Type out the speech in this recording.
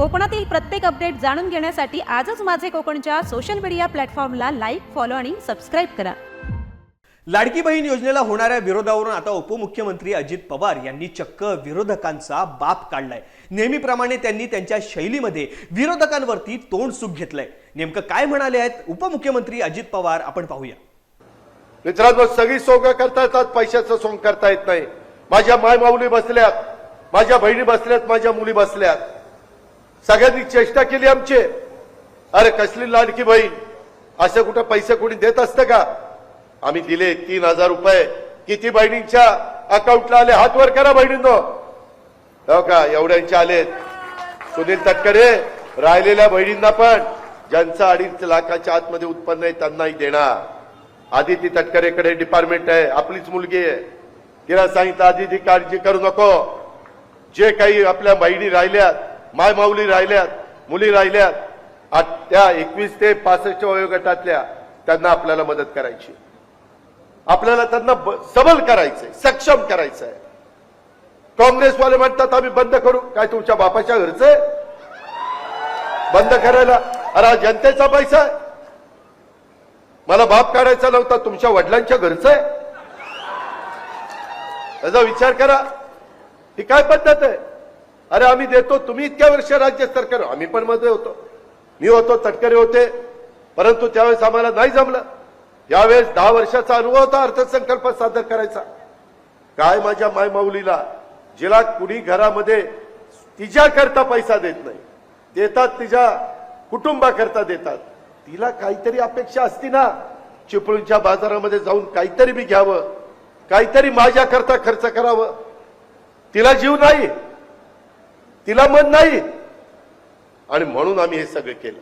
कोकणातील प्रत्येक अपडेट जाणून घेण्यासाठी आजच माझे कोकणच्या सोशल मीडिया प्लॅटफॉर्मला लाईक, फॉलो आणि सबस्क्राईब करा. लाडकी बहीण योजनेला होणाऱ्या विरोधावरून आता उपमुख्यमंत्री अजित पवार यांनी चक्क विरोधकांचा बाप काढलाय. नेहमीप्रमाणे त्यांनी त्यांच्या शैलीमध्ये विरोधकांवरती तोंड सुख घेतलंय. नेमकं काय म्हणाले आहेत उपमुख्यमंत्री अजित पवार आपण पाहूया. मित्रांनो, सगळी सोंग करता येतात, पैशाचं सोंग करता येत नाही. माझ्या माय माऊली बसल्यात, माझ्या बहिणी बसल्यात, माझ्या मुली बसल्यात. सगळ्यांनी चेष्टा केली आमची. अरे कसली लाडकी बहीण, असं कुठं पैसे कोणी देत असतं का? आम्ही दिले 3000 रुपये. किती बहिणींच्या अकाउंटला आले? हात वर करा बहिणींनो. हो का? एवढ्यांचे आलेत. सुनील तटकरे राहिलेल्या बहिणींना पण ज्यांचं 2.5 लाखाच्या आतमध्ये उत्पन्न आहे त्यांनाही देणार. आदिती तटकरेकडे डिपार्टमेंट आहे, आपलीच मुलगी आहे. तिला सांगितलं आदिती काळजी करू नको, जे काही आपल्या बहिणी राहिल्यात, माय माऊली राहिल्यात, मुली राहिल्यात, त्या 21 ते 65 वयोगटातल्या त्यांना आपल्याला मदत करायची. आपल्याला त्यांना सबल करायचंय, सक्षम करायचंय. काँग्रेसवाले म्हणतात आम्ही बंद करू. काय तुमच्या बापाच्या घरचंय बंद करायला? अरे जनतेचा पैसा आहे. मला बाप काढायचा नव्हता, तुमच्या वडिलांच्या घरचं आहे. त्याचा विचार करा. ही काय पद्धत आहे? अरे आम्ही देतो, तुम्ही इतक्या वर्ष राज्य सरकार, आम्ही पण मध्ये होतो, मी होतो, तटकरे होते, परंतु त्यावेळेस आम्हाला नाही जमलं. यावेळेस 10 वर्षाचा अनुभव होता अर्थसंकल्प सादर करायचा. काय माझ्या माय माऊलीला, जिला कुणी घरामध्ये तिच्याकरता पैसा देत नाही, देतात तिच्या कुटुंबाकरता देतात, तिला काहीतरी अपेक्षा असती ना. चिपळूणच्या बाजारामध्ये जाऊन काहीतरी बी घ्यावं, काहीतरी माझ्याकरता खर्च करावं. तिला जीव नाही, तिला मन नाही, आणि म्हणून आम्ही हे सगळं केलं.